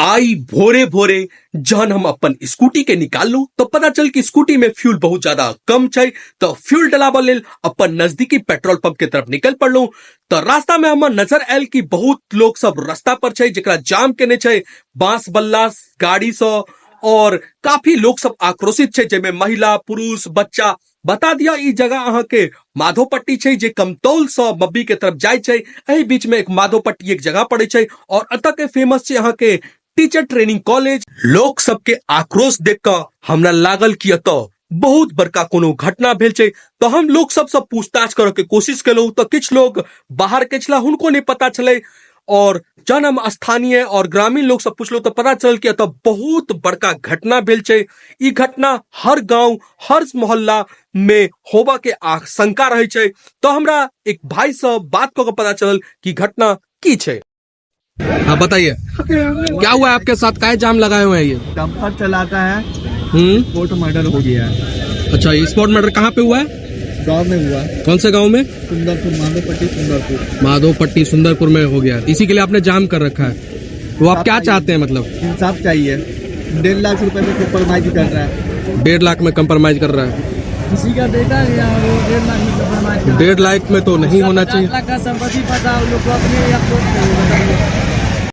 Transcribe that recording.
आई भोरे भोरे जहन हम अपन स्कूटी के निकालू तो पता चल कि स्कूटी में फ्यूल बहुत ज्यादा कम छै। तो फ्यूल डलाबा लेल अपन नजदीकी पेट्रोल पंप के तरफ निकल पड़लू। तो रास्ता में हमर नजर आयल कि बहुत लोग सब रास्ता पर छै जेकरा जाम केने छै बांस बल्ला गाड़ी से, और काफी लोग सब आक्रोशित छै जेमे महिला पुरुष बच्चा। बता दिया ई जगह अहाँ के माधोपट्टी छै जे कमतौल से मब्बी के तरफ जाय छै। एही बीच में एक माधोपट्टी एक जगह पड़े छै और अतः के फेमस छै अहाँ के टीचर ट्रेनिंग कॉलेज। लोग सबके आक्रोश देख कर हमरा लागल कि अतः बहुत बड़का कोनो घटना भेल छै। तो हम लोग सब पूछताछ करे के कोशिश केलू तो कुछ लोग बाहर के छला, हुनको नहीं पता चले। और जन हम स्थानीय और ग्रामीण लोग सब पूछलो तो पता चल कि अतः बहुत बड़का घटना भेल छै। ई घटना हर गांव हर मोहल्ला में होबा के आशंका रहे छै। तो हमरा एक भाई से बात करके पता चलल कि घटना की छै। हाँ बताइए क्या हुआ है आपके साथ, काहे जाम लगाए हुए हैं ये? डंपर चलाता है, स्पॉट मर्डर हो गया है। अच्छा, स्पॉट मर्डर कहाँ पे हुआ है? गांव में हुआ। कौन से गांव में? सुंदरपुर, माधोपट्टी सुंदरपुर। माधोपट्टी सुंदरपुर में हो गया, इसी के लिए आपने जाम कर रखा है। वो आप क्या चाहते हैं? मतलब इंसाफ चाहिए। 1.5 लाख रुपए में कम्प्रोमाइज कर रहा है। 1.5 लाख में कम्प्रोमाइज कर रहा है। किसी का बेटा है या वो 1.5 लाख में कम्प्रोमाइज कर रहा है। 1.5 लाख में तो नहीं होना चाहिए। 7 लाख का संपत्ति पता लोग अपने